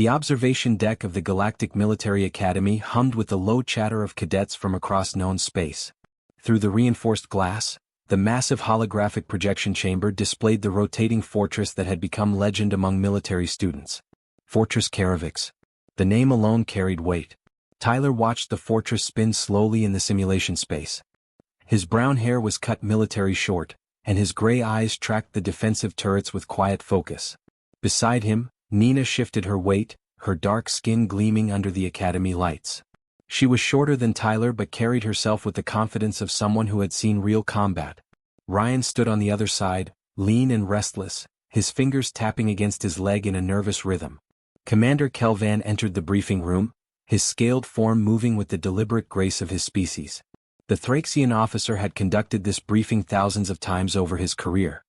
The observation deck of the Galactic Military Academy hummed with the low chatter of cadets from across known space. Through the reinforced glass, the massive holographic projection chamber displayed the rotating fortress that had become legend among military students. Fortress Karavix. The name alone carried weight. Tyler watched the fortress spin slowly in the simulation space. His brown hair was cut military short, and his gray eyes tracked the defensive turrets with quiet focus. Beside him, Nina shifted her weight, her dark skin gleaming under the academy lights. She was shorter than Tyler but carried herself with the confidence of someone who had seen real combat. Ryan stood on the other side, lean and restless, his fingers tapping against his leg in a nervous rhythm. Commander Kelvan entered the briefing room, his scaled form moving with the deliberate grace of his species. The Thraxian officer had conducted this briefing thousands of times over his career.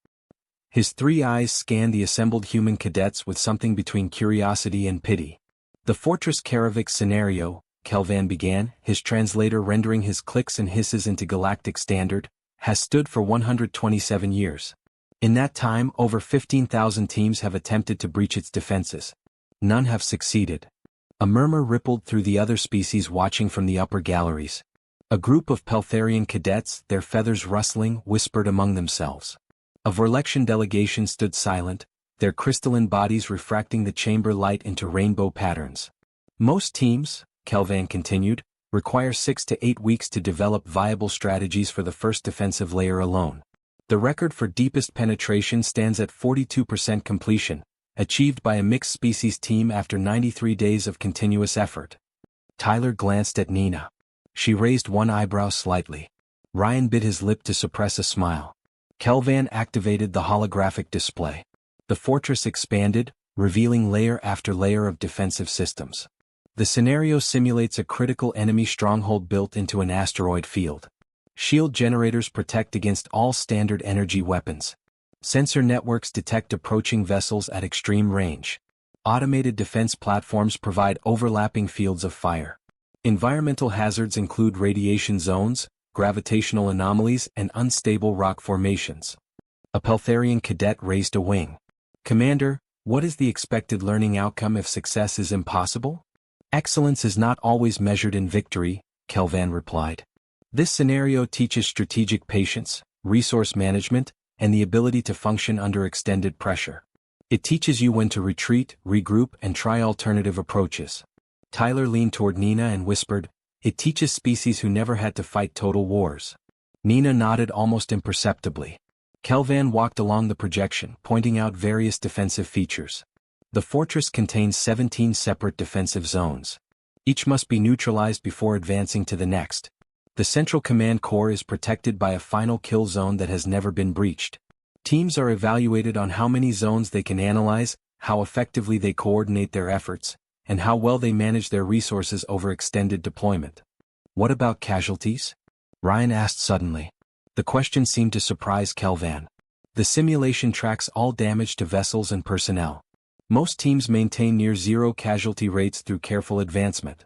His three eyes scanned the assembled human cadets with something between curiosity and pity. The Fortress Karavix scenario, Kelvan began, his translator rendering his clicks and hisses into galactic standard, has stood for 127 years. In that time, over 15,000 teams have attempted to breach its defenses. None have succeeded. A murmur rippled through the other species watching from the upper galleries. A group of Peltharian cadets, their feathers rustling, whispered among themselves. A Vorlexian delegation stood silent, their crystalline bodies refracting the chamber light into rainbow patterns. Most teams, Kelvan continued, require 6 to 8 weeks to develop viable strategies for the first defensive layer alone. The record for deepest penetration stands at 42% completion, achieved by a mixed-species team after 93 days of continuous effort. Tyler glanced at Nina. She raised one eyebrow slightly. Ryan bit his lip to suppress a smile. Kelvan activated the holographic display. The fortress expanded, revealing layer after layer of defensive systems. The scenario simulates a critical enemy stronghold built into an asteroid field. Shield generators protect against all standard energy weapons. Sensor networks detect approaching vessels at extreme range. Automated defense platforms provide overlapping fields of fire. Environmental hazards include radiation zones, gravitational anomalies, and unstable rock formations. A Peltharian cadet raised a wing. Commander, what is the expected learning outcome if success is impossible? Excellence is not always measured in victory, Kelvan replied. This scenario teaches strategic patience, resource management, and the ability to function under extended pressure. It teaches you when to retreat, regroup, and try alternative approaches. Tyler leaned toward Nina and whispered, "It teaches species who never had to fight total wars." Nina nodded almost imperceptibly. Kelvan walked along the projection, pointing out various defensive features. The fortress contains 17 separate defensive zones. Each must be neutralized before advancing to the next. The central command core is protected by a final kill zone that has never been breached. Teams are evaluated on how many zones they can analyze, how effectively they coordinate their efforts, and how well they manage their resources over extended deployment. What about casualties? Ryan asked suddenly. The question seemed to surprise Kelvan. The simulation tracks all damage to vessels and personnel. Most teams maintain near-zero casualty rates through careful advancement.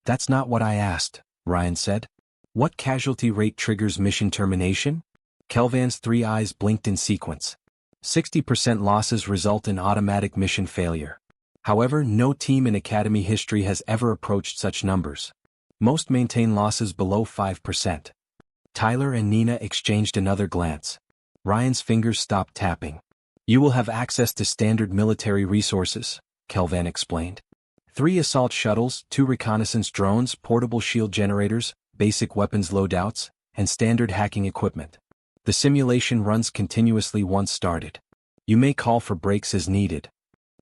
That's not what I asked, Ryan said. What casualty rate triggers mission termination? Kelvan's three eyes blinked in sequence. 60% losses result in automatic mission failure. However, no team in Academy history has ever approached such numbers. Most maintain losses below 5%. Tyler and Nina exchanged another glance. Ryan's fingers stopped tapping. You will have access to standard military resources, Kelvan explained. 3 assault shuttles, 2 reconnaissance drones, portable shield generators, basic weapons loadouts, and standard hacking equipment. The simulation runs continuously once started. You may call for breaks as needed.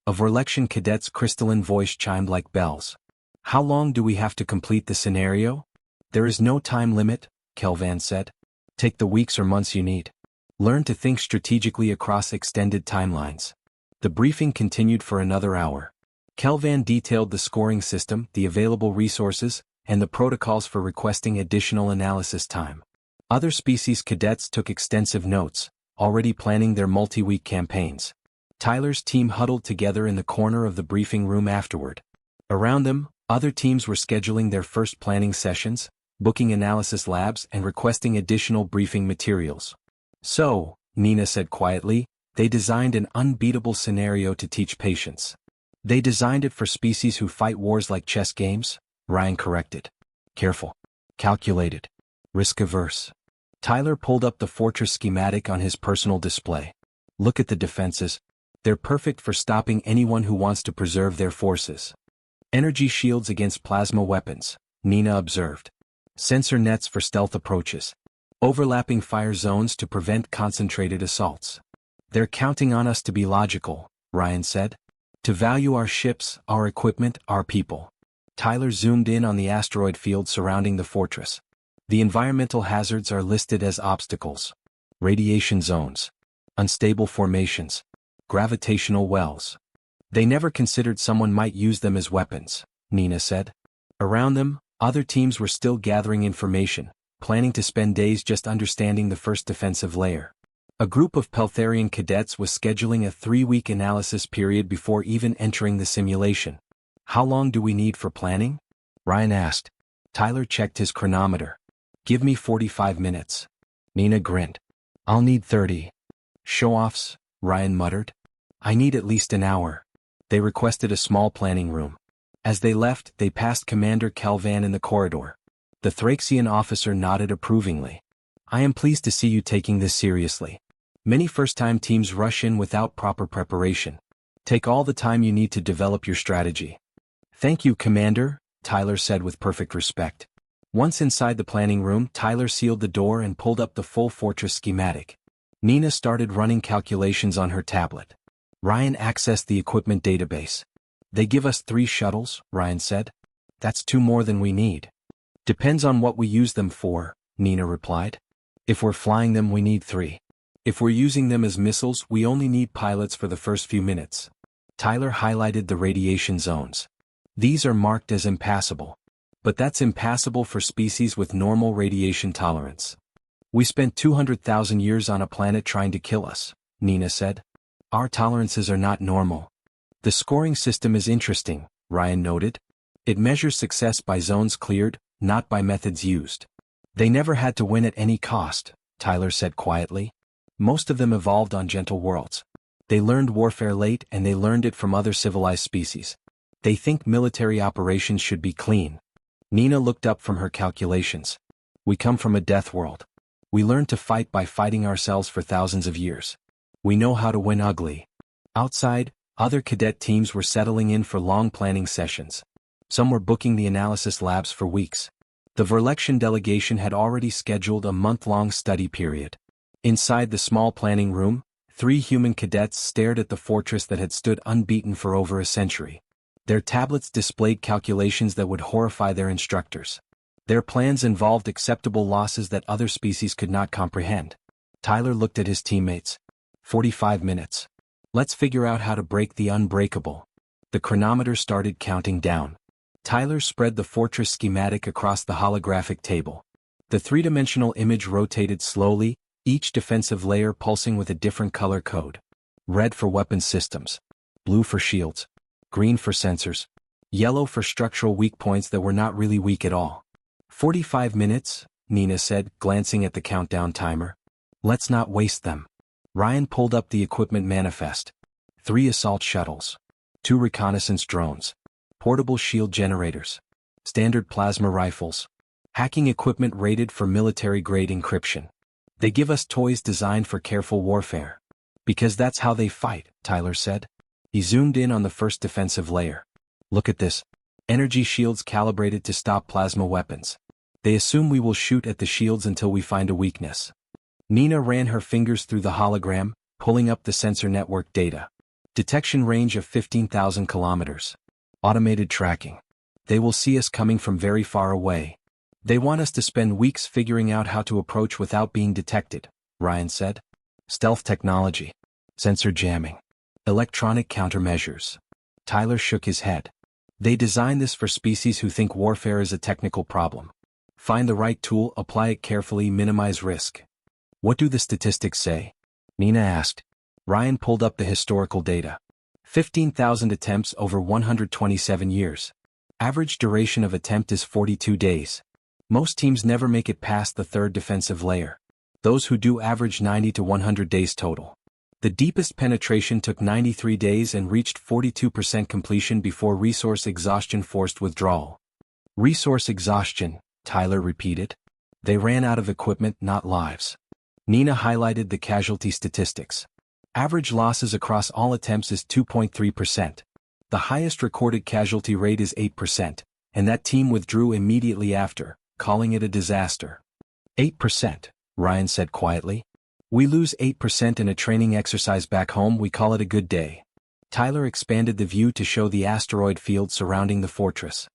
A Vorlexian cadet's crystalline voice chimed like bells. How long do we have to complete the scenario? There is no time limit, Kelvan said. Take the weeks or months you need. Learn to think strategically across extended timelines. The briefing continued for another hour. Kelvan detailed the scoring system, the available resources, and the protocols for requesting additional analysis time. Other species cadets took extensive notes, already planning their multi-week campaigns. Tyler's team huddled together in the corner of the briefing room afterward. Around them, other teams were scheduling their first planning sessions, booking analysis labs, and requesting additional briefing materials. So, Nina said quietly, they designed an unbeatable scenario to teach patience. They designed it for species who fight wars like chess games, Ryan corrected. Careful. Calculated. Risk-averse. Tyler pulled up the fortress schematic on his personal display. Look at the defenses. They're perfect for stopping anyone who wants to preserve their forces. Energy shields against plasma weapons, Nina observed. Sensor nets for stealth approaches. Overlapping fire zones to prevent concentrated assaults. They're counting on us to be logical, Ryan said. To value our ships, our equipment, our people. Tyler zoomed in on the asteroid field surrounding the fortress. The environmental hazards are listed as obstacles. Radiation zones. Unstable formations. Gravitational wells. They never considered someone might use them as weapons, Nina said. Around them, other teams were still gathering information, planning to spend days just understanding the first defensive layer. A group of Peltharian cadets was scheduling a 3-week analysis period before even entering the simulation. How long do we need for planning? Ryan asked. Tyler checked his chronometer. Give me 45 minutes. Nina grinned. I'll need 30. Show-offs, Ryan muttered. I need at least an hour. They requested a small planning room. As they left, they passed Commander Kelvan in the corridor. The Thraxian officer nodded approvingly. I am pleased to see you taking this seriously. Many first-time teams rush in without proper preparation. Take all the time you need to develop your strategy. Thank you, Commander, Tyler said with perfect respect. Once inside the planning room, Tyler sealed the door and pulled up the full fortress schematic. Nina started running calculations on her tablet. Ryan accessed the equipment database. They give us 3 shuttles, Ryan said. That's 2 more than we need. Depends on what we use them for, Nina replied. If we're flying them, we need 3. If we're using them as missiles, we only need pilots for the first few minutes. Tyler highlighted the radiation zones. These are marked as impassable. But that's impassable for species with normal radiation tolerance. We spent 200,000 years on a planet trying to kill us, Nina said. Our tolerances are not normal. The scoring system is interesting, Ryan noted. It measures success by zones cleared, not by methods used. They never had to win at any cost, Tyler said quietly. Most of them evolved on gentle worlds. They learned warfare late and they learned it from other civilized species. They think military operations should be clean. Nina looked up from her calculations. We come from a death world. We learned to fight by fighting ourselves for thousands of years. We know how to win ugly. Outside, other cadet teams were settling in for long planning sessions. Some were booking the analysis labs for weeks. The Verlection delegation had already scheduled a month-long study period. Inside the small planning room, 3 human cadets stared at the fortress that had stood unbeaten for over a century. Their tablets displayed calculations that would horrify their instructors. Their plans involved acceptable losses that other species could not comprehend. Tyler looked at his teammates. 45 minutes. Let's figure out how to break the unbreakable. The chronometer started counting down. Tyler spread the fortress schematic across the holographic table. The 3-dimensional image rotated slowly, each defensive layer pulsing with a different color code. Red for weapons systems. Blue for shields. Green for sensors. Yellow for structural weak points that were not really weak at all. 45 minutes, Nina said, glancing at the countdown timer. Let's not waste them. Ryan pulled up the equipment manifest. 3 assault shuttles. 2 reconnaissance drones. Portable shield generators. Standard plasma rifles. Hacking equipment rated for military-grade encryption. They give us toys designed for careful warfare. Because that's how they fight, Tyler said. He zoomed in on the first defensive layer. Look at this. Energy shields calibrated to stop plasma weapons. They assume we will shoot at the shields until we find a weakness. Nina ran her fingers through the hologram, pulling up the sensor network data. Detection range of 15,000 kilometers. Automated tracking. They will see us coming from very far away. They want us to spend weeks figuring out how to approach without being detected, Ryan said. Stealth technology. Sensor jamming. Electronic countermeasures. Tyler shook his head. They designed this for species who think warfare is a technical problem. Find the right tool, apply it carefully, minimize risk. What do the statistics say? Nina asked. Ryan pulled up the historical data. 15,000 attempts over 127 years. Average duration of attempt is 42 days. Most teams never make it past the 3rd defensive layer. Those who do average 90 to 100 days total. The deepest penetration took 93 days and reached 42% completion before resource exhaustion forced withdrawal. Resource exhaustion, Tyler repeated. They ran out of equipment, not lives. Nina highlighted the casualty statistics. Average losses across all attempts is 2.3%. The highest recorded casualty rate is 8%, and that team withdrew immediately after, calling it a disaster. 8%, Ryan said quietly. We lose 8% in a training exercise back home, we call it a good day. Tyler expanded the view to show the asteroid field surrounding the fortress.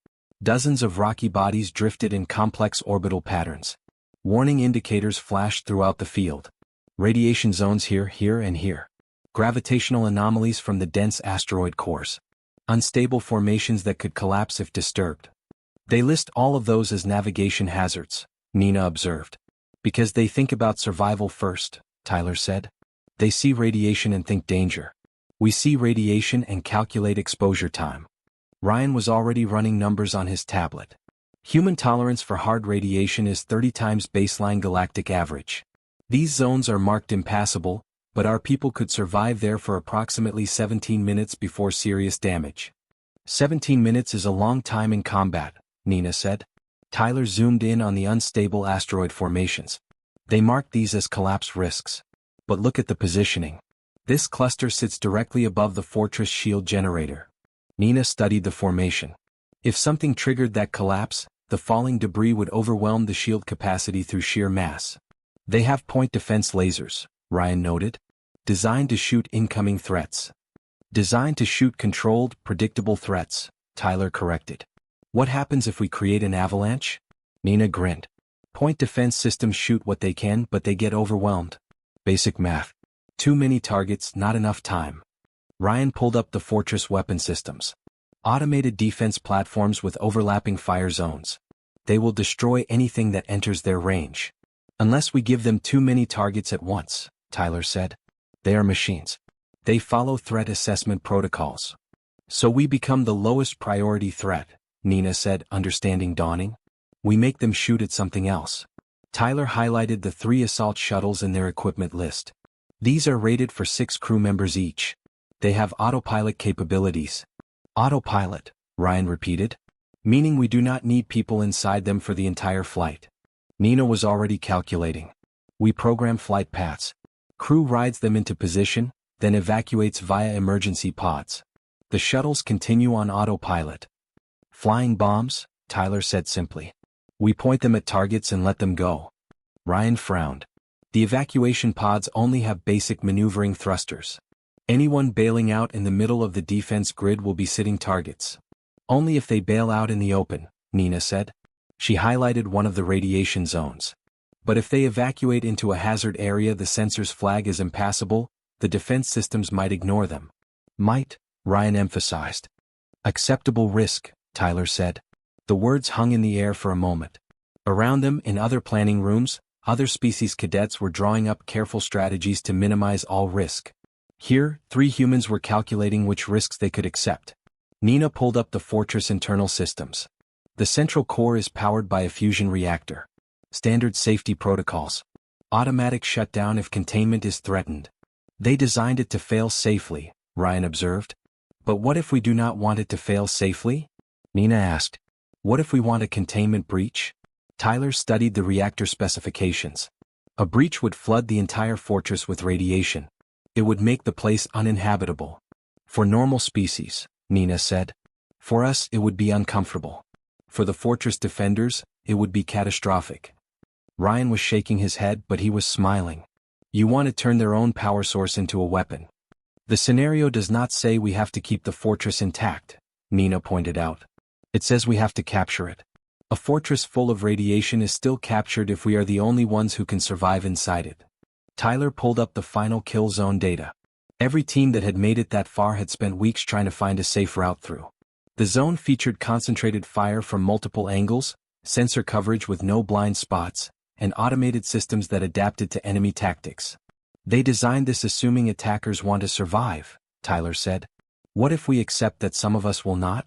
Dozens of rocky bodies drifted in complex orbital patterns. Warning indicators flashed throughout the field. Radiation zones here, here, and here. Gravitational anomalies from the dense asteroid cores. Unstable formations that could collapse if disturbed. They list all of those as navigation hazards, Nina observed. Because they think about survival first, Tyler said. They see radiation and think danger. We see radiation and calculate exposure time. Ryan was already running numbers on his tablet. Human tolerance for hard radiation is 30 times baseline galactic average. These zones are marked impassable, but our people could survive there for approximately 17 minutes before serious damage. 17 minutes is a long time in combat, Nina said. Tyler zoomed in on the unstable asteroid formations. They marked these as collapse risks. But look at the positioning. This cluster sits directly above the fortress shield generator. Nina studied the formation. If something triggered that collapse, the falling debris would overwhelm the shield capacity through sheer mass. They have point defense lasers, Ryan noted. Designed to shoot incoming threats. Designed to shoot controlled, predictable threats, Tyler corrected. What happens if we create an avalanche? Nina grinned. Point defense systems shoot what they can, but they get overwhelmed. Basic math. Too many targets, not enough time. Ryan pulled up the fortress weapon systems. Automated defense platforms with overlapping fire zones. They will destroy anything that enters their range. Unless we give them too many targets at once, Tyler said. They are machines. They follow threat assessment protocols. So we become the lowest priority threat, Nina said, understanding dawning. We make them shoot at something else. Tyler highlighted the 3 assault shuttles in their equipment list. These are rated for 6 crew members each. They have autopilot capabilities. Autopilot, Ryan repeated. Meaning we do not need people inside them for the entire flight. Nina was already calculating. We program flight paths. Crew rides them into position, then evacuates via emergency pods. The shuttles continue on autopilot. Flying bombs, Tyler said simply. We point them at targets and let them go. Ryan frowned. The evacuation pods only have basic maneuvering thrusters. Anyone bailing out in the middle of the defense grid will be sitting targets. Only if they bail out in the open, Nina said. She highlighted one of the radiation zones. But if they evacuate into a hazard area the sensor's flag is impassable, the defense systems might ignore them. Might, Ryan emphasized. Acceptable risk, Tyler said. The words hung in the air for a moment. Around them, in other planning rooms, other species cadets were drawing up careful strategies to minimize all risk. Here, 3 humans were calculating which risks they could accept. Nina pulled up the fortress internal systems. The central core is powered by a fusion reactor. Standard safety protocols. Automatic shutdown if containment is threatened. They designed it to fail safely, Ryan observed. But what if we do not want it to fail safely? Nina asked. What if we want a containment breach? Tyler studied the reactor specifications. A breach would flood the entire fortress with radiation. It would make the place uninhabitable. For normal species, Nina said. For us, it would be uncomfortable. For the fortress defenders, it would be catastrophic. Ryan was shaking his head, but he was smiling. You want to turn their own power source into a weapon. The scenario does not say we have to keep the fortress intact, Nina pointed out. It says we have to capture it. A fortress full of radiation is still captured if we are the only ones who can survive inside it. Tyler pulled up the final kill zone data. Every team that had made it that far had spent weeks trying to find a safe route through. The zone featured concentrated fire from multiple angles, sensor coverage with no blind spots, and automated systems that adapted to enemy tactics. They designed this assuming attackers want to survive, Tyler said. What if we accept that some of us will not?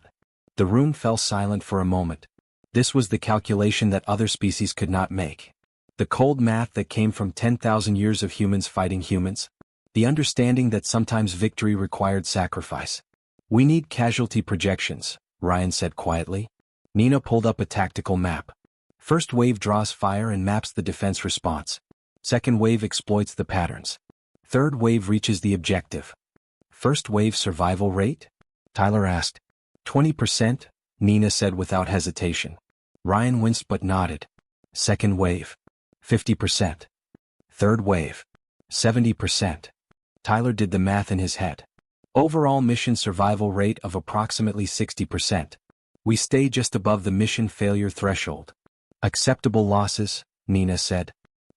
The room fell silent for a moment. This was the calculation that other species could not make. The cold math that came from 10,000 years of humans fighting humans. The understanding that sometimes victory required sacrifice. We need casualty projections, Ryan said quietly. Nina pulled up a tactical map. First wave draws fire and maps the defense response. Second wave exploits the patterns. Third wave reaches the objective. First wave survival rate? Tyler asked. 20%, Nina said without hesitation. Ryan winced but nodded. Second wave. 50%. Third wave. 70%. Tyler did the math in his head. Overall mission survival rate of approximately 60%. We stay just above the mission failure threshold. Acceptable losses, Nina said.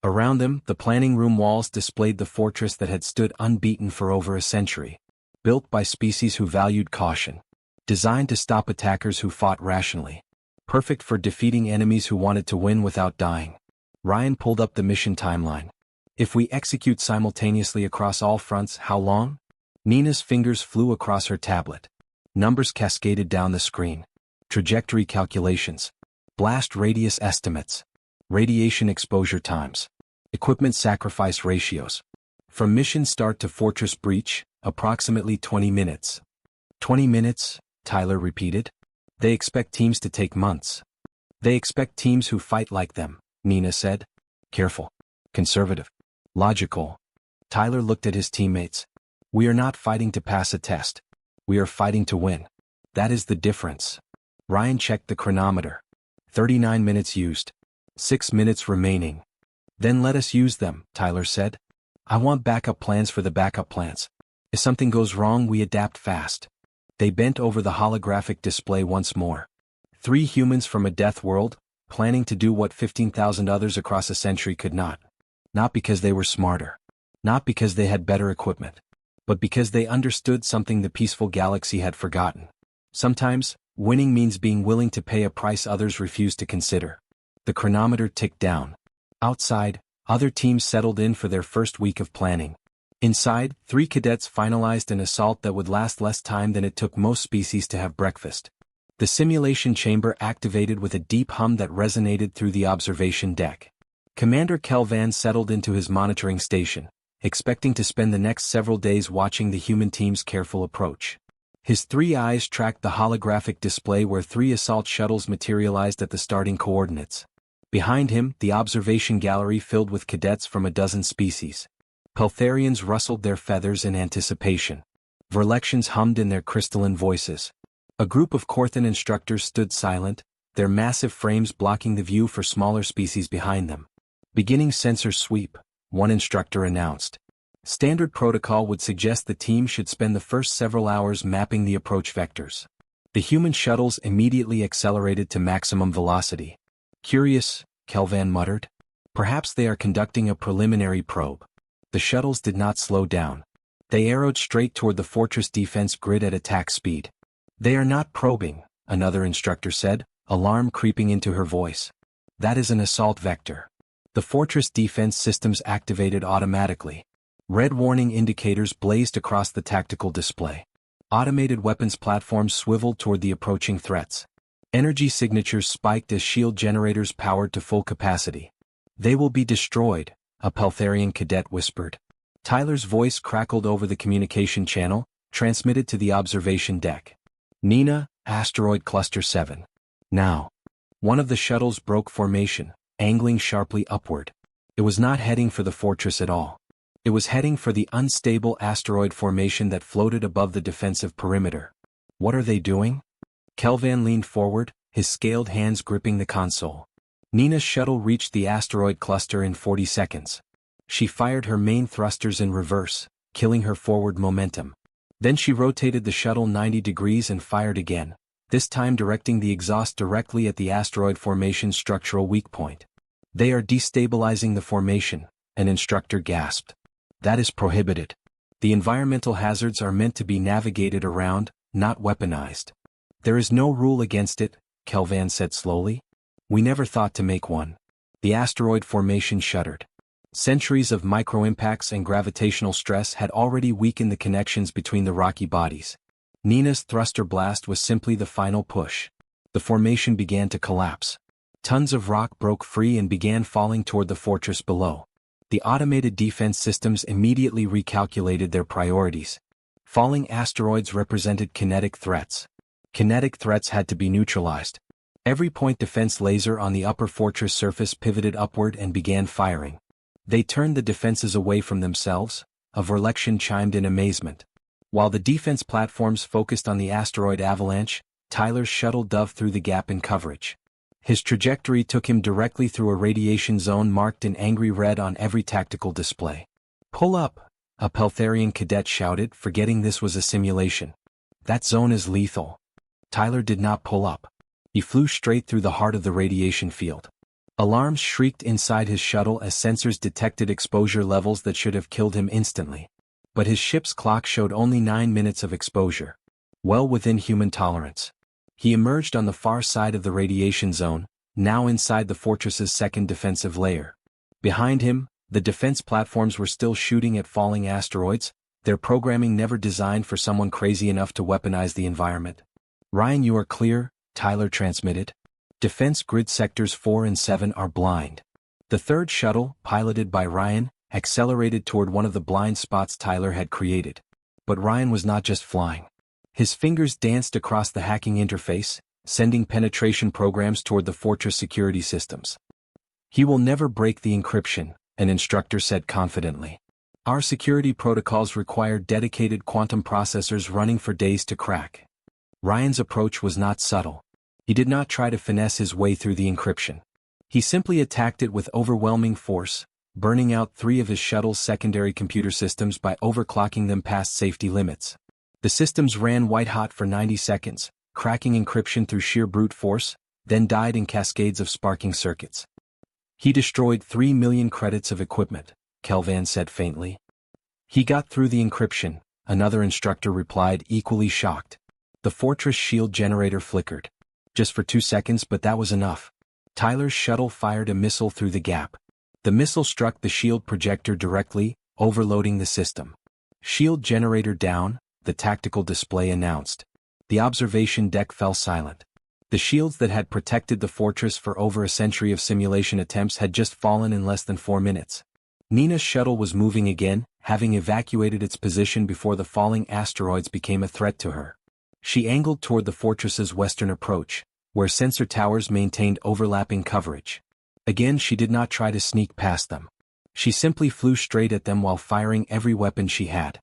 Around them, the planning room walls displayed the fortress that had stood unbeaten for over a century. Built by species who valued caution. Designed to stop attackers who fought rationally. Perfect for defeating enemies who wanted to win without dying. Ryan pulled up the mission timeline. If we execute simultaneously across all fronts, how long? Nina's fingers flew across her tablet. Numbers cascaded down the screen. Trajectory calculations. Blast radius estimates. Radiation exposure times. Equipment sacrifice ratios. From mission start to fortress breach, approximately 20 minutes. 20 minutes, Tyler repeated. They expect teams to take months. They expect teams who fight like them, Nina said. Careful. Conservative. Logical. Tyler looked at his teammates. We are not fighting to pass a test. We are fighting to win. That is the difference. Ryan checked the chronometer. 39 minutes used. 6 minutes remaining. Then let us use them, Tyler said. I want backup plans for the backup plans. If something goes wrong, we adapt fast. They bent over the holographic display once more. 3 humans from a death world, planning to do what 15,000 others across a century could not. Not because they were smarter. Not because they had better equipment. But because they understood something the peaceful galaxy had forgotten. Sometimes, winning means being willing to pay a price others refuse to consider. The chronometer ticked down. Outside, other teams settled in for their first week of planning. Inside, 3 cadets finalized an assault that would last less time than it took most species to have breakfast. The simulation chamber activated with a deep hum that resonated through the observation deck. Commander Kelvan settled into his monitoring station, expecting to spend the next several days watching the human team's careful approach. His 3 eyes tracked the holographic display where 3 assault shuttles materialized at the starting coordinates. Behind him, the observation gallery filled with cadets from a dozen species. Peltharians rustled their feathers in anticipation. Verlections hummed in their crystalline voices. A group of Korthan instructors stood silent, their massive frames blocking the view for smaller species behind them. Beginning sensor sweep, one instructor announced. Standard protocol would suggest the team should spend the first several hours mapping the approach vectors. The human shuttles immediately accelerated to maximum velocity. Curious, Kelvan muttered. Perhaps they are conducting a preliminary probe. The shuttles did not slow down. They arrowed straight toward the fortress defense grid at attack speed. They are not probing, another instructor said, alarm creeping into her voice. That is an assault vector. The fortress defense systems activated automatically. Red warning indicators blazed across the tactical display. Automated weapons platforms swiveled toward the approaching threats. Energy signatures spiked as shield generators powered to full capacity. They will be destroyed, a Peltharian cadet whispered. Tyler's voice crackled over the communication channel, transmitted to the observation deck. Nina, Asteroid Cluster 7. Now. One of the shuttles broke formation, angling sharply upward. It was not heading for the fortress at all. It was heading for the unstable asteroid formation that floated above the defensive perimeter. What are they doing? Kelvan leaned forward, his scaled hands gripping the console. Nina's shuttle reached the asteroid cluster in 40 seconds. She fired her main thrusters in reverse, killing her forward momentum. Then she rotated the shuttle 90 degrees and fired again, this time directing the exhaust directly at the asteroid formation's structural weak point. They are destabilizing the formation, an instructor gasped. That is prohibited. The environmental hazards are meant to be navigated around, not weaponized. There is no rule against it, Kelvan said slowly. We never thought to make one. The asteroid formation shuddered. Centuries of microimpacts and gravitational stress had already weakened the connections between the rocky bodies. Nina's thruster blast was simply the final push. The formation began to collapse. Tons of rock broke free and began falling toward the fortress below. The automated defense systems immediately recalculated their priorities. Falling asteroids represented kinetic threats. Kinetic threats had to be neutralized. Every point defense laser on the upper fortress surface pivoted upward and began firing. They turned the defenses away from themselves. A Verlection chimed in amazement. While the defense platforms focused on the asteroid avalanche, Tyler's shuttle dove through the gap in coverage. His trajectory took him directly through a radiation zone marked in angry red on every tactical display. "Pull up!" a Peltharian cadet shouted, forgetting this was a simulation. "That zone is lethal." Tyler did not pull up. He flew straight through the heart of the radiation field. Alarms shrieked inside his shuttle as sensors detected exposure levels that should have killed him instantly. But his ship's clock showed only 9 minutes of exposure. Well within human tolerance. He emerged on the far side of the radiation zone, now inside the fortress's second defensive layer. Behind him, the defense platforms were still shooting at falling asteroids, their programming never designed for someone crazy enough to weaponize the environment. "Ryan, you are clear," Tyler transmitted. "Defense grid sectors 4 and 7 are blind." The third shuttle, piloted by Ryan, accelerated toward one of the blind spots Tyler had created. But Ryan was not just flying. His fingers danced across the hacking interface, sending penetration programs toward the fortress security systems. "He will never break the encryption," an instructor said confidently. "Our security protocols require dedicated quantum processors running for days to crack." Ryan's approach was not subtle. He did not try to finesse his way through the encryption. He simply attacked it with overwhelming force, burning out 3 of his shuttle's secondary computer systems by overclocking them past safety limits. The systems ran white-hot for 90 seconds, cracking encryption through sheer brute force, then died in cascades of sparking circuits. "He destroyed 3 million credits of equipment," Kelvan said faintly. "He got through the encryption," another instructor replied, equally shocked. The fortress shield generator flickered. Just for 2 seconds, but that was enough. Tyler's shuttle fired a missile through the gap. The missile struck the shield projector directly, overloading the system. "Shield generator down," the tactical display announced. The observation deck fell silent. The shields that had protected the fortress for over a century of simulation attempts had just fallen in less than 4 minutes. Nina's shuttle was moving again, having evacuated its position before the falling asteroids became a threat to her. She angled toward the fortress's western approach, where sensor towers maintained overlapping coverage. Again, she did not try to sneak past them. She simply flew straight at them while firing every weapon she had.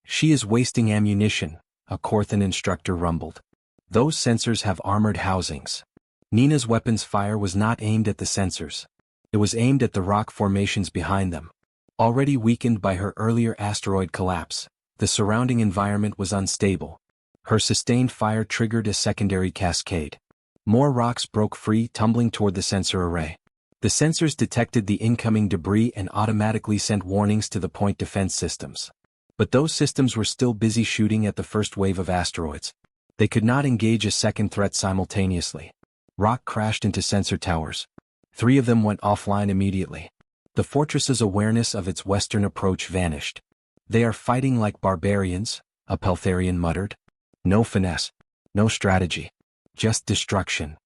"She is wasting ammunition," a Corthan instructor rumbled. "Those sensors have armored housings." Nina's weapons fire was not aimed at the sensors. It was aimed at the rock formations behind them. Already weakened by her earlier asteroid collapse, the surrounding environment was unstable. Her sustained fire triggered a secondary cascade. More rocks broke free, tumbling toward the sensor array. The sensors detected the incoming debris and automatically sent warnings to the point defense systems. But those systems were still busy shooting at the first wave of asteroids. They could not engage a second threat simultaneously. Rock crashed into sensor towers. 3 of them went offline immediately. The fortress's awareness of its western approach vanished. "They are fighting like barbarians," a Peltharian muttered. "No finesse. No strategy. Just destruction."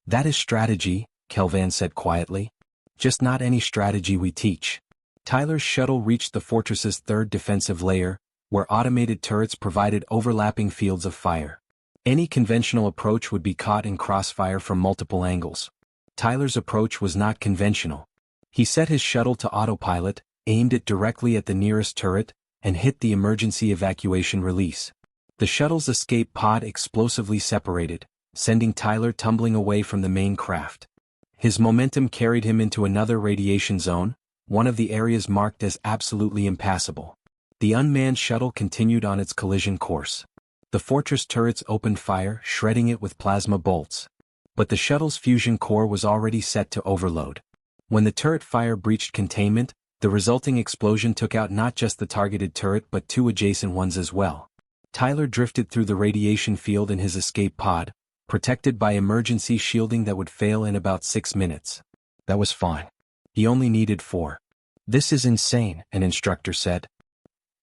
"That is strategy," Kelvan said quietly. "Just not any strategy we teach." Tyler's shuttle reached the fortress's third defensive layer, where automated turrets provided overlapping fields of fire. Any conventional approach would be caught in crossfire from multiple angles. Tyler's approach was not conventional. He set his shuttle to autopilot, aimed it directly at the nearest turret, and hit the emergency evacuation release. The shuttle's escape pod explosively separated, sending Tyler tumbling away from the main craft. His momentum carried him into another radiation zone, one of the areas marked as absolutely impassable. The unmanned shuttle continued on its collision course. The fortress turrets opened fire, shredding it with plasma bolts. But the shuttle's fusion core was already set to overload. When the turret fire breached containment, the resulting explosion took out not just the targeted turret but 2 adjacent ones as well. Tyler drifted through the radiation field in his escape pod, protected by emergency shielding that would fail in about 6 minutes. That was fine. He only needed 4. "This is insane," an instructor said.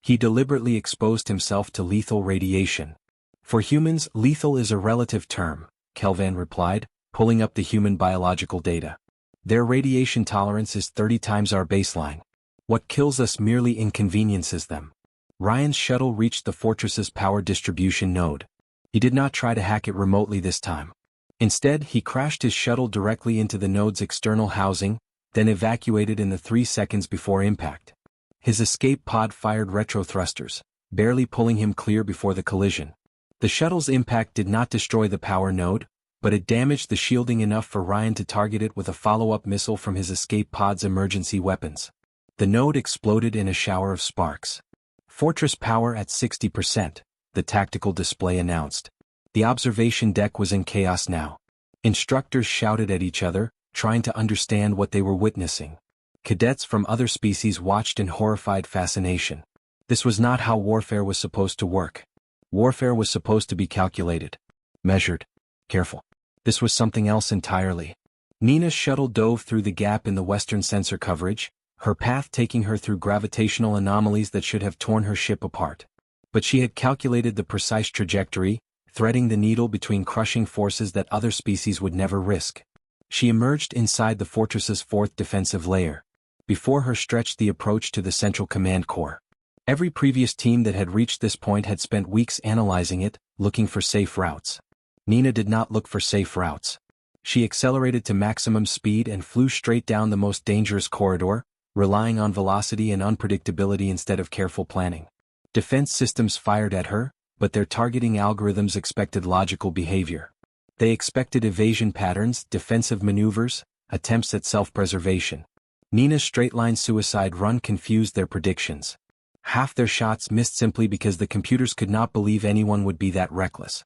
He deliberately exposed himself to lethal radiation. "For humans, lethal is a relative term," Kelvan replied, pulling up the human biological data. "Their radiation tolerance is 30 times our baseline. What kills us merely inconveniences them. Ryan's shuttle reached the fortress's power distribution node. He did not try to hack it remotely this time. Instead, he crashed his shuttle directly into the node's external housing, then evacuated in the 3 seconds before impact. His escape pod fired retro thrusters, barely pulling him clear before the collision. The shuttle's impact did not destroy the power node, but it damaged the shielding enough for Ryan to target it with a follow-up missile from his escape pod's emergency weapons. The node exploded in a shower of sparks. Fortress power at 60%, the tactical display announced. The observation deck was in chaos now. Instructors shouted at each other, trying to understand what they were witnessing. Cadets from other species watched in horrified fascination. This was not how warfare was supposed to work. Warfare was supposed to be calculated, measured, careful. This was something else entirely. Nina's shuttle dove through the gap in the western sensor coverage, her path taking her through gravitational anomalies that should have torn her ship apart. But she had calculated the precise trajectory, threading the needle between crushing forces that other species would never risk. She emerged inside the fortress's 4th defensive layer. Before her stretched the approach to the central command core. Every previous team that had reached this point had spent weeks analyzing it, looking for safe routes. Nina did not look for safe routes. She accelerated to maximum speed and flew straight down the most dangerous corridor, relying on velocity and unpredictability instead of careful planning. Defense systems fired at her, but their targeting algorithms expected logical behavior. They expected evasion patterns, defensive maneuvers, attempts at self-preservation. Nina's straight-line suicide run confused their predictions. Half their shots missed simply because the computers could not believe anyone would be that reckless.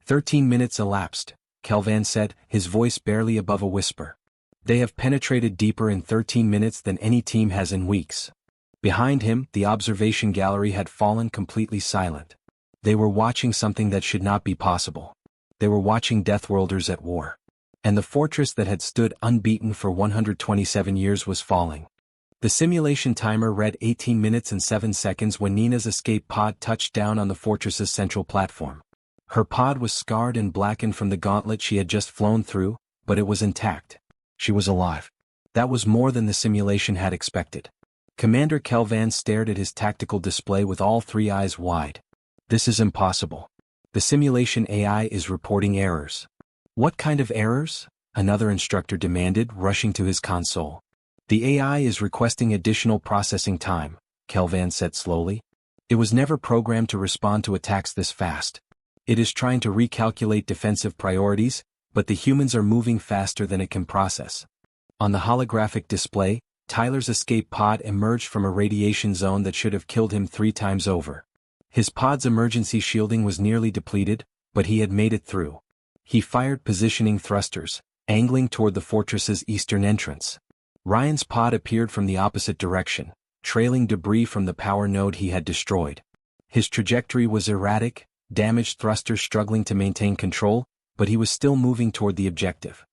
13 minutes elapsed, Kelvan said, his voice barely above a whisper. They have penetrated deeper in 13 minutes than any team has in weeks. Behind him, the observation gallery had fallen completely silent. They were watching something that should not be possible. They were watching Deathworlders at war. And the fortress that had stood unbeaten for 127 years was falling. The simulation timer read 18 minutes and 7 seconds when Nina's escape pod touched down on the fortress's central platform. Her pod was scarred and blackened from the gauntlet she had just flown through, but it was intact. She was alive. That was more than the simulation had expected. Commander Kelvan stared at his tactical display with all 3 eyes wide. This is impossible. The simulation AI is reporting errors. What kind of errors? Another instructor demanded, rushing to his console. The AI is requesting additional processing time, Kelvan said slowly. It was never programmed to respond to attacks this fast. It is trying to recalculate defensive priorities, but the humans are moving faster than it can process. On the holographic display, Tyler's escape pod emerged from a radiation zone that should have killed him 3 times over. His pod's emergency shielding was nearly depleted, but he had made it through. He fired positioning thrusters, angling toward the fortress's eastern entrance. Ryan's pod appeared from the opposite direction, trailing debris from the power node he had destroyed. His trajectory was erratic, damaged thrusters struggling to maintain control, but he was still moving toward the objective.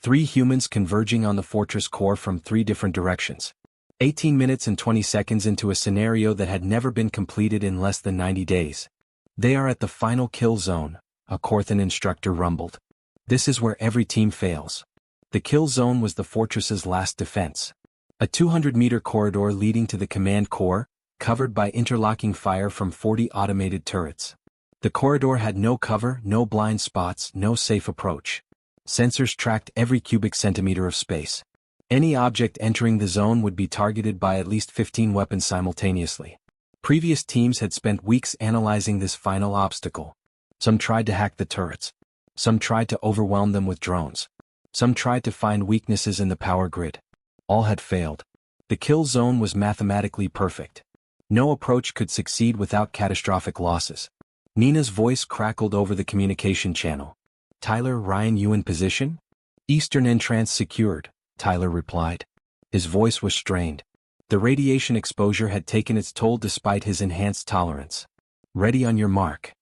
3 humans converging on the fortress core from 3 different directions. 18 minutes and 20 seconds into a scenario that had never been completed in less than 90 days. They are at the final kill zone, a Corthan instructor rumbled. This is where every team fails. The kill zone was the fortress's last defense. A 200-meter corridor leading to the command core, covered by interlocking fire from 40 automated turrets. The corridor had no cover, no blind spots, no safe approach. Sensors tracked every cubic centimeter of space. Any object entering the zone would be targeted by at least 15 weapons simultaneously. Previous teams had spent weeks analyzing this final obstacle. Some tried to hack the turrets. Some tried to overwhelm them with drones. Some tried to find weaknesses in the power grid. All had failed. The kill zone was mathematically perfect. No approach could succeed without catastrophic losses. Nina's voice crackled over the communication channel. Tyler, Ryan, you in position? Eastern entrance secured, Tyler replied. His voice was strained. The radiation exposure had taken its toll despite his enhanced tolerance. Ready on your mark.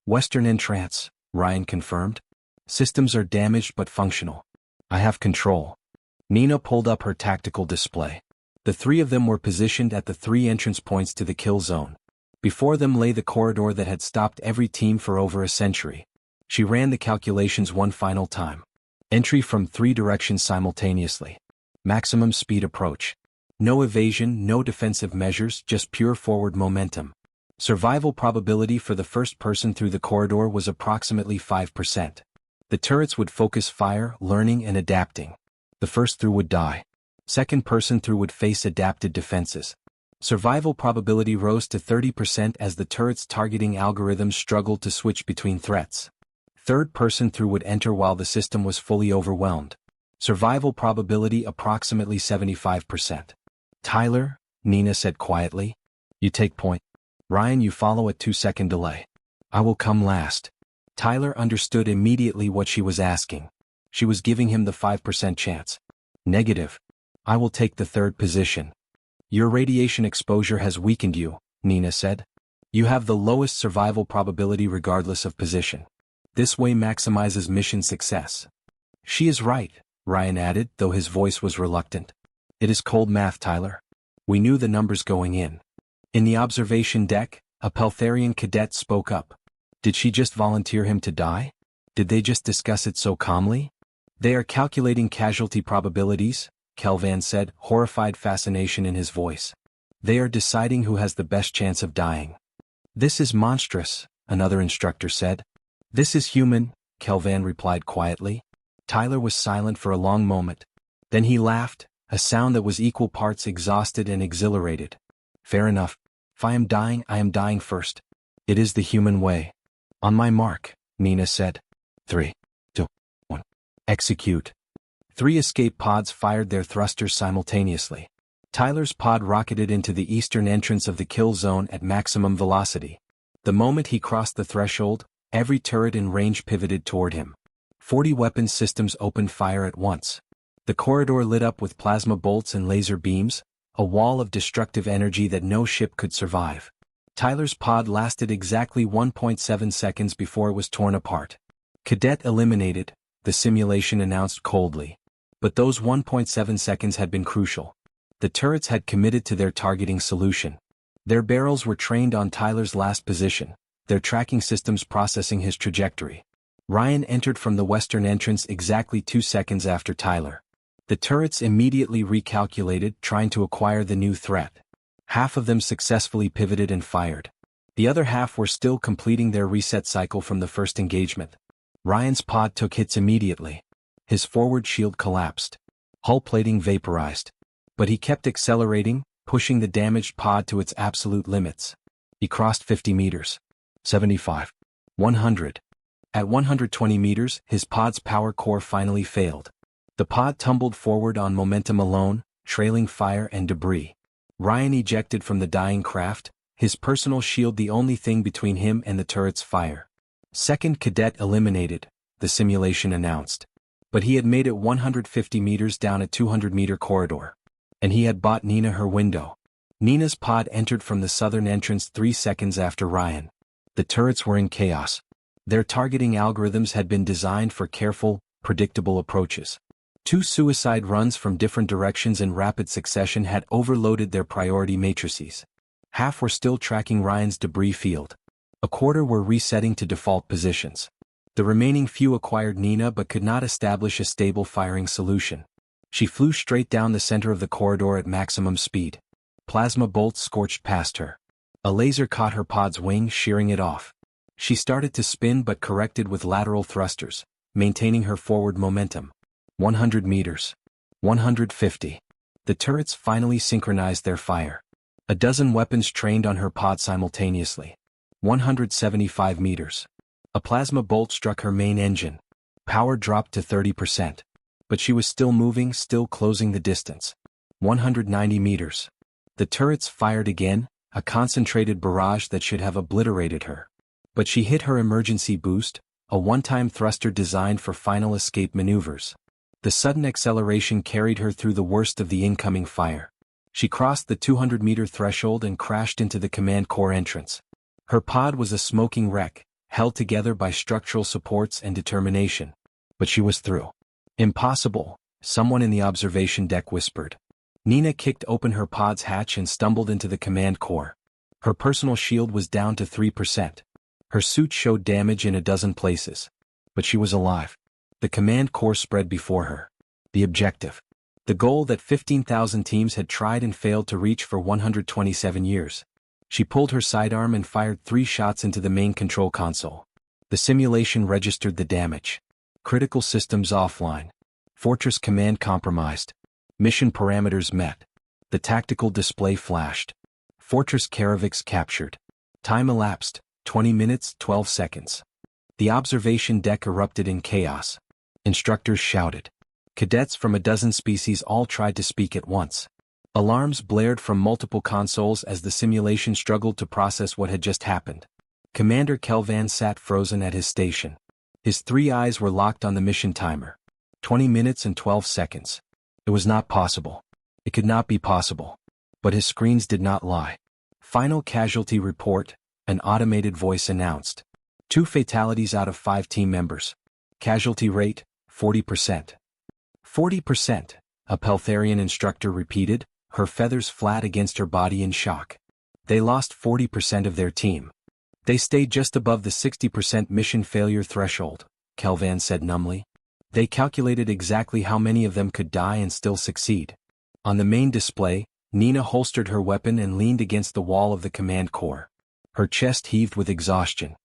Western entrance, Ryan confirmed. Systems are damaged but functional. I have control. Nina pulled up her tactical display. The 3 of them were positioned at the 3 entrance points to the kill zone. Before them lay the corridor that had stopped every team for over a century. She ran the calculations one final time. Entry from 3 directions simultaneously. Maximum speed approach. No evasion, no defensive measures, just pure forward momentum. Survival probability for the first person through the corridor was approximately 5%. The turrets would focus fire, learning and adapting. The first through would die. Second person through would face adapted defenses. Survival probability rose to 30% as the turret's targeting algorithms struggled to switch between threats. Third person through would enter while the system was fully overwhelmed. Survival probability approximately 75%. Tyler, Nina said quietly. You take point. Ryan, you follow at 2-second delay. I will come last. Tyler understood immediately what she was asking. She was giving him the 5% chance. Negative. I will take the third position. Your radiation exposure has weakened you, Nina said. You have the lowest survival probability regardless of position. This way maximizes mission success. She is right, Ryan added, though his voice was reluctant. It is cold math, Tyler. We knew the numbers going in. In the observation deck, a Peltharian cadet spoke up. Did she just volunteer him to die? Did they just discuss it so calmly? They are calculating casualty probabilities, Kelvan said, horrified fascination in his voice. They are deciding who has the best chance of dying. This is monstrous, another instructor said. This is human, Kelvan replied quietly. Tyler was silent for a long moment. Then he laughed, a sound that was equal parts exhausted and exhilarated. Fair enough. If I am dying first. It is the human way. On my mark, Nina said. 3, 2, 1. Execute. 3 escape pods fired their thrusters simultaneously. Tyler's pod rocketed into the eastern entrance of the kill zone at maximum velocity. The moment he crossed the threshold, every turret in range pivoted toward him. 40 weapons systems opened fire at once. The corridor lit up with plasma bolts and laser beams, a wall of destructive energy that no ship could survive. Tyler's pod lasted exactly 1.7 seconds before it was torn apart. Cadet eliminated, the simulation announced coldly. But those 1.7 seconds had been crucial. The turrets had committed to their targeting solution. Their barrels were trained on Tyler's last position, their tracking systems processing his trajectory. Ryan entered from the western entrance exactly 2 seconds after Tyler. The turrets immediately recalculated, trying to acquire the new threat. Half of them successfully pivoted and fired. The other half were still completing their reset cycle from the first engagement. Ryan's pod took hits immediately. His forward shield collapsed. Hull plating vaporized. But he kept accelerating, pushing the damaged pod to its absolute limits. He crossed 50 meters. 75. 100. At 120 meters, his pod's power core finally failed. The pod tumbled forward on momentum alone, trailing fire and debris. Ryan ejected from the dying craft, his personal shield the only thing between him and the turret's fire. Second cadet eliminated, the simulation announced. But he had made it 150 meters down a 200-meter corridor. And he had bought Nina her window. Nina's pod entered from the southern entrance 3 seconds after Ryan. The turrets were in chaos. Their targeting algorithms had been designed for careful, predictable approaches. 2 suicide runs from different directions in rapid succession had overloaded their priority matrices. Half were still tracking Ryan's debris field. A quarter were resetting to default positions. The remaining few acquired Nina but could not establish a stable firing solution. She flew straight down the center of the corridor at maximum speed. Plasma bolts scorched past her. A laser caught her pod's wing, shearing it off. She started to spin but corrected with lateral thrusters, maintaining her forward momentum. 100 meters. 150. The turrets finally synchronized their fire. A dozen weapons trained on her pod simultaneously. 175 meters. A plasma bolt struck her main engine. Power dropped to 30%. But she was still moving, still closing the distance. 190 meters. The turrets fired again, a concentrated barrage that should have obliterated her. But she hit her emergency boost, a one-time thruster designed for final escape maneuvers. The sudden acceleration carried her through the worst of the incoming fire. She crossed the 200-meter threshold and crashed into the command core entrance. Her pod was a smoking wreck, held together by structural supports and determination. But she was through. Impossible, someone in the observation deck whispered. Nina kicked open her pod's hatch and stumbled into the command core. Her personal shield was down to 3%. Her suit showed damage in a dozen places. But she was alive. The command core spread before her. The objective. The goal that 15,000 teams had tried and failed to reach for 127 years. She pulled her sidearm and fired 3 shots into the main control console. The simulation registered the damage. Critical systems offline. Fortress command compromised. Mission parameters met. The tactical display flashed. Fortress Karavix captured. Time elapsed, 20 minutes, 12 seconds. The observation deck erupted in chaos. Instructors shouted. Cadets from a dozen species all tried to speak at once. Alarms blared from multiple consoles as the simulation struggled to process what had just happened. Commander Kelvan sat frozen at his station. His 3 eyes were locked on the mission timer. 20 minutes and 12 seconds. It was not possible. It could not be possible. But his screens did not lie. Final casualty report, an automated voice announced. 2 fatalities out of 5 team members. Casualty rate, 40%. 40%, a Peltharian instructor repeated, her feathers flat against her body in shock. They lost 40% of their team. They stayed just above the 60% mission failure threshold, Kelvan said numbly. They calculated exactly how many of them could die and still succeed. On the main display, Nina holstered her weapon and leaned against the wall of the command core. Her chest heaved with exhaustion.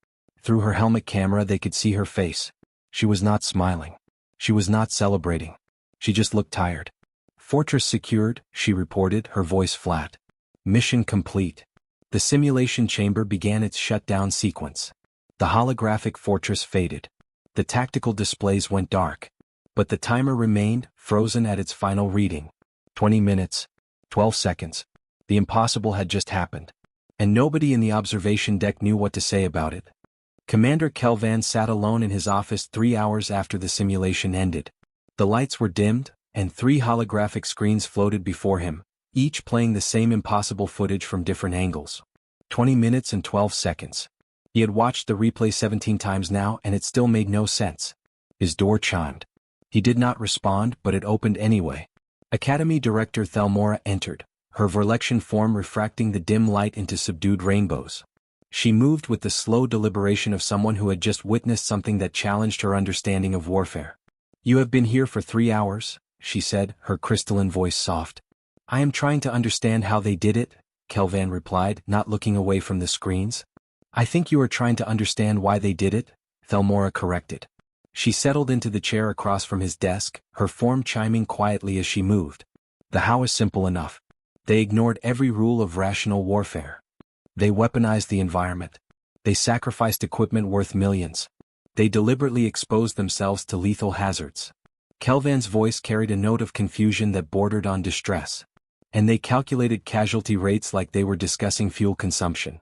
Through her helmet camera they could see her face. She was not smiling. She was not celebrating. She just looked tired. Fortress secured, she reported, her voice flat. Mission complete. The simulation chamber began its shutdown sequence. The holographic fortress faded. The tactical displays went dark. But the timer remained, frozen at its final reading. 20 minutes. 12 seconds. The impossible had just happened. And nobody in the observation deck knew what to say about it. Commander Kelvan sat alone in his office 3 hours after the simulation ended. The lights were dimmed, and 3 holographic screens floated before him, each playing the same impossible footage from different angles. 20 minutes and 12 seconds. He had watched the replay 17 times now and it still made no sense. His door chimed. He did not respond, but it opened anyway. Academy Director Thelmora entered, her Verlection form refracting the dim light into subdued rainbows. She moved with the slow deliberation of someone who had just witnessed something that challenged her understanding of warfare. You have been here for 3 hours, she said, her crystalline voice soft. I am trying to understand how they did it, Kelvan replied, not looking away from the screens. I think you are trying to understand why they did it, Thelmora corrected. She settled into the chair across from his desk, her form chiming quietly as she moved. The how is simple enough. They ignored every rule of rational warfare. They weaponized the environment. They sacrificed equipment worth millions. They deliberately exposed themselves to lethal hazards. Kelvan's voice carried a note of confusion that bordered on distress. And they calculated casualty rates like they were discussing fuel consumption.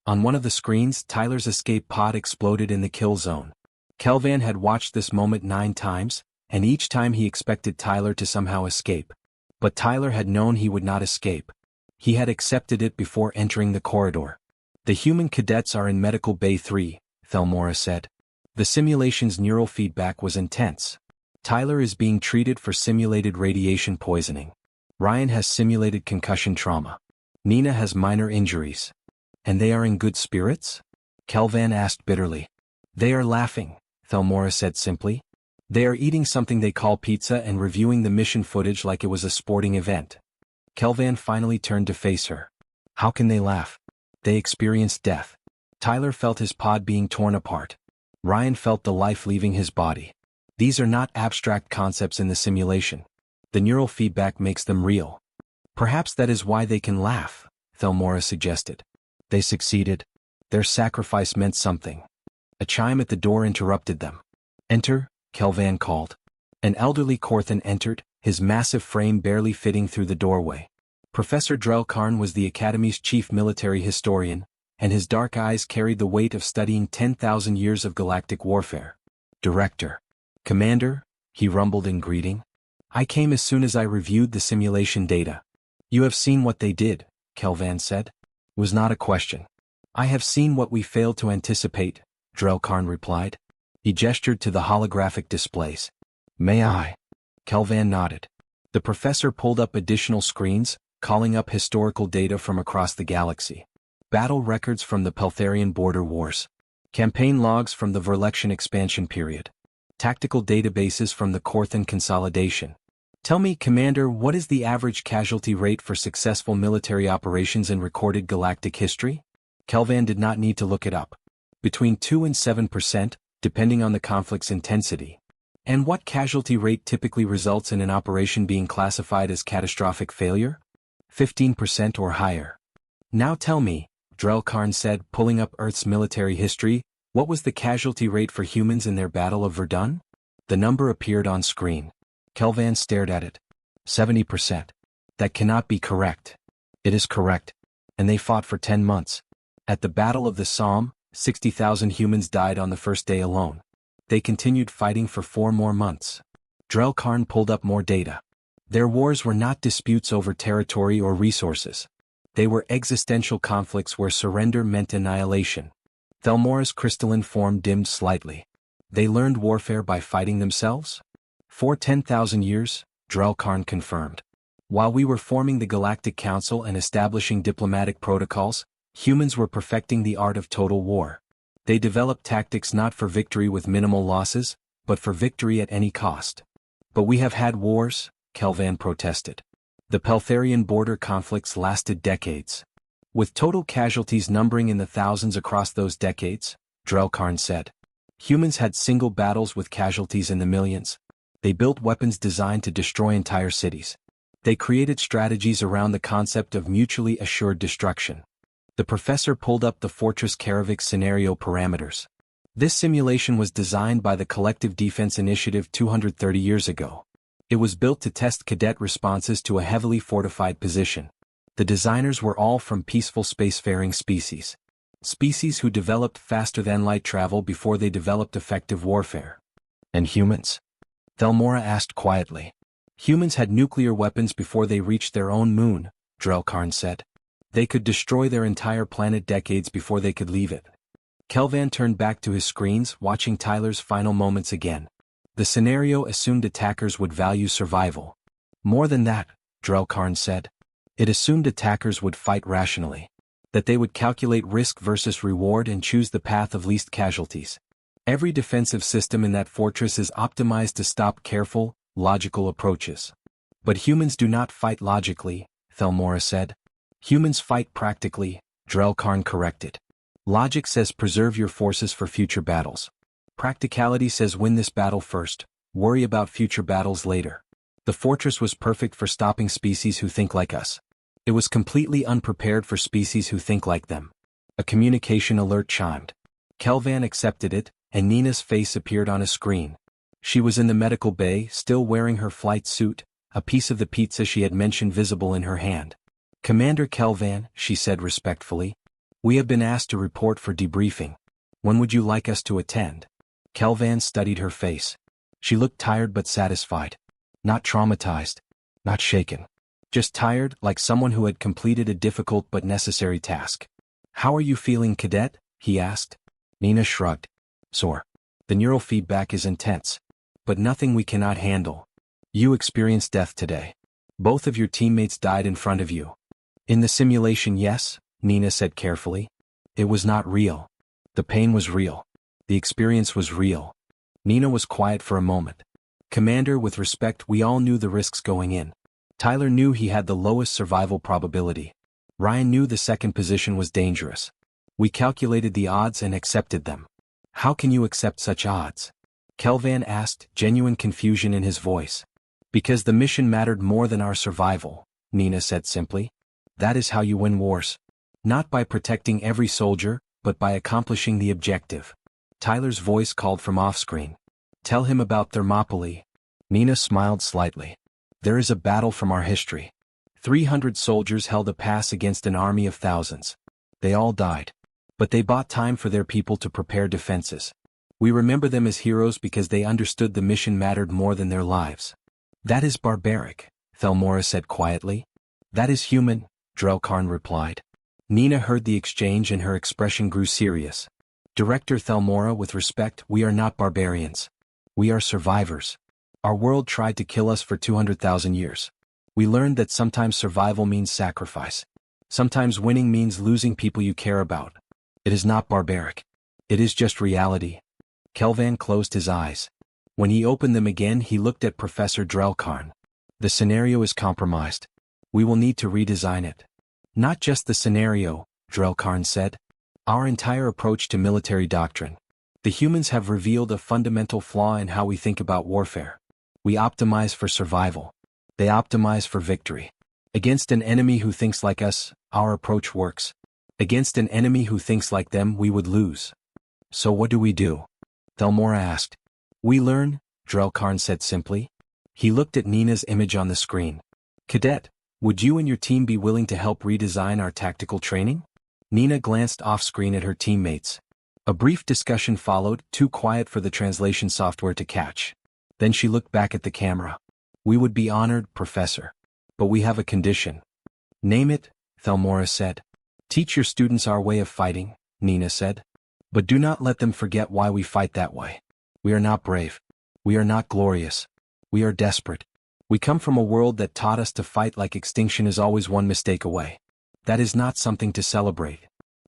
On one of the screens, Tyler's escape pod exploded in the kill zone. Kelvan had watched this moment 9 times, and each time he expected Tyler to somehow escape. But Tyler had known he would not escape. He had accepted it before entering the corridor. The human cadets are in Medical Bay 3, Thelmora said. The simulation's neural feedback was intense. Tyler is being treated for simulated radiation poisoning. Ryan has simulated concussion trauma. Nina has minor injuries. And they are in good spirits? Kelvan asked bitterly. They are laughing, Thelmora said simply. They are eating something they call pizza and reviewing the mission footage like it was a sporting event. Kelvan finally turned to face her. How can they laugh? They experienced death. Tyler felt his pod being torn apart. Ryan felt the life leaving his body. These are not abstract concepts in the simulation. The neural feedback makes them real. Perhaps that is why they can laugh, Thelmora suggested. They succeeded. Their sacrifice meant something. A chime at the door interrupted them. Enter, Kelvan called. An elderly Korthan entered, his massive frame barely fitting through the doorway. Professor Drellkarn was the Academy's chief military historian, and his dark eyes carried the weight of studying 10,000 years of galactic warfare. Director. Commander, he rumbled in greeting. I came as soon as I reviewed the simulation data. You have seen what they did, Kelvan said. It was not a question. I have seen what we failed to anticipate, Drellkarn replied. He gestured to the holographic displays. May I? Kelvan nodded. The professor pulled up additional screens, calling up historical data from across the galaxy. Battle records from the Peltharian border wars. Campaign logs from the Verlection expansion period. Tactical databases from the Korthan consolidation. Tell me, Commander, what is the average casualty rate for successful military operations in recorded galactic history? Kelvan did not need to look it up. Between 2 and 7%, depending on the conflict's intensity. And what casualty rate typically results in an operation being classified as catastrophic failure? 15% or higher. Now tell me, Drellkarn said, pulling up Earth's military history, what was the casualty rate for humans in their Battle of Verdun? The number appeared on screen. Kelvan stared at it. 70%. That cannot be correct. It is correct. And they fought for 10 months. At the Battle of the Somme, 60,000 humans died on the first day alone. They continued fighting for 4 more months. Drellkarn pulled up more data. Their wars were not disputes over territory or resources. They were existential conflicts where surrender meant annihilation. Thelmora's crystalline form dimmed slightly. They learned warfare by fighting themselves? For 10,000 years, Drellkarn confirmed. While we were forming the Galactic Council and establishing diplomatic protocols, humans were perfecting the art of total war. They developed tactics not for victory with minimal losses, but for victory at any cost. But we have had wars, Kelvan protested. The Peltharian border conflicts lasted decades. With total casualties numbering in the thousands across those decades, Drellkarn said. Humans had single battles with casualties in the millions. They built weapons designed to destroy entire cities. They created strategies around the concept of mutually assured destruction. The professor pulled up the Fortress Karavik scenario parameters. This simulation was designed by the Collective Defense Initiative 230 years ago. It was built to test cadet responses to a heavily fortified position. The designers were all from peaceful spacefaring species. Species who developed faster-than-light travel before they developed effective warfare. And humans? Thelmora asked quietly. Humans had nuclear weapons before they reached their own moon, Drellkarn said. They could destroy their entire planet decades before they could leave it. Kelvan turned back to his screens, watching Tyler's final moments again. The scenario assumed attackers would value survival. More than that, Drellkarn said. It assumed attackers would fight rationally. That they would calculate risk versus reward and choose the path of least casualties. Every defensive system in that fortress is optimized to stop careful, logical approaches. But humans do not fight logically, Thelmora said. Humans fight practically, Drellkarn corrected. Logic says preserve your forces for future battles. Practicality says win this battle first, worry about future battles later. The fortress was perfect for stopping species who think like us. It was completely unprepared for species who think like them. A communication alert chimed. Kelvan accepted it, and Nina's face appeared on a screen. She was in the medical bay, still wearing her flight suit, a piece of the pizza she had mentioned visible in her hand. Commander Kelvan, she said respectfully. We have been asked to report for debriefing. When would you like us to attend? Kelvan studied her face. She looked tired but satisfied. Not traumatized. Not shaken. Just tired, like someone who had completed a difficult but necessary task. How are you feeling, cadet? He asked. Nina shrugged. Sore. The neural feedback is intense. But nothing we cannot handle. You experienced death today. Both of your teammates died in front of you. In the simulation, yes, Nina said carefully. It was not real. The pain was real. The experience was real. Nina was quiet for a moment. Commander, with respect, we all knew the risks going in. Tyler knew he had the lowest survival probability. Ryan knew the second position was dangerous. We calculated the odds and accepted them. How can you accept such odds? Kelvan asked, genuine confusion in his voice. Because the mission mattered more than our survival, Nina said simply. That is how you win wars. Not by protecting every soldier, but by accomplishing the objective. Tyler's voice called from off-screen. Tell him about Thermopylae. Nina smiled slightly. There is a battle from our history. 300 soldiers held a pass against an army of thousands. They all died. But they bought time for their people to prepare defenses. We remember them as heroes because they understood the mission mattered more than their lives. That is barbaric, Thelmora said quietly. That is human, Drellkarn replied. Nina heard the exchange and her expression grew serious. Director Thelmora, with respect, we are not barbarians. We are survivors. Our world tried to kill us for 200,000 years. We learned that sometimes survival means sacrifice. Sometimes winning means losing people you care about. It is not barbaric. It is just reality. Kelvan closed his eyes. When he opened them again, he looked at Professor Drellkarn. The scenario is compromised. We will need to redesign it. Not just the scenario, Drelkarn said. Our entire approach to military doctrine. The humans have revealed a fundamental flaw in how we think about warfare. We optimize for survival. They optimize for victory. Against an enemy who thinks like us, our approach works. Against an enemy who thinks like them, we would lose. So what do we do? Thelmora asked. We learn, Drelkarn said simply. He looked at Nina's image on the screen. Cadet, would you and your team be willing to help redesign our tactical training? Nina glanced off-screen at her teammates. A brief discussion followed, too quiet for the translation software to catch. Then she looked back at the camera. We would be honored, Professor. But we have a condition. Name it, Thelmora said. Teach your students our way of fighting, Nina said. But do not let them forget why we fight that way. We are not brave. We are not glorious. We are desperate. We come from a world that taught us to fight like extinction is always one mistake away. That is not something to celebrate.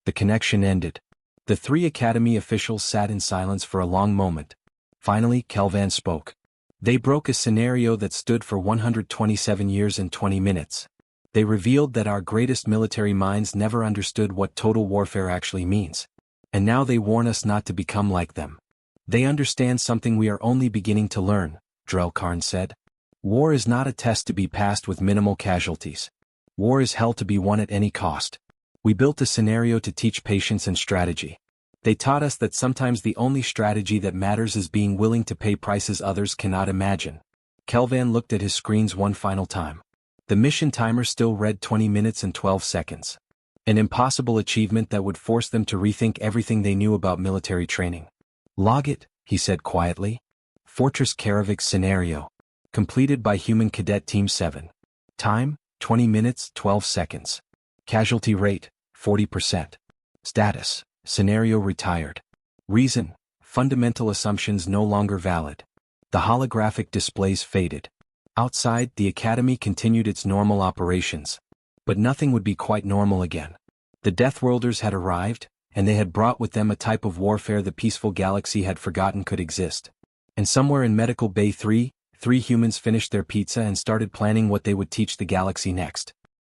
The connection ended. The three Academy officials sat in silence for a long moment. Finally, Kelvan spoke. They broke a scenario that stood for 127 years and 20 minutes. They revealed that our greatest military minds never understood what total warfare actually means. And now they warn us not to become like them. They understand something we are only beginning to learn, Drelkarn said. War is not a test to be passed with minimal casualties. War is hell to be won at any cost. We built a scenario to teach patience and strategy. They taught us that sometimes the only strategy that matters is being willing to pay prices others cannot imagine. Kelvan looked at his screens one final time. The mission timer still read 20 minutes and 12 seconds. An impossible achievement that would force them to rethink everything they knew about military training. Log it, he said quietly. Fortress Karavik scenario. Completed by Human Cadet Team 7. Time, 20 minutes, 12 seconds. Casualty rate, 40%. Status, scenario retired. Reason, fundamental assumptions no longer valid. The holographic displays faded. Outside, the Academy continued its normal operations. But nothing would be quite normal again. The Deathworlders had arrived, and they had brought with them a type of warfare the peaceful galaxy had forgotten could exist. And somewhere in Medical Bay 3, three humans finished their pizza and started planning what they would teach the galaxy next.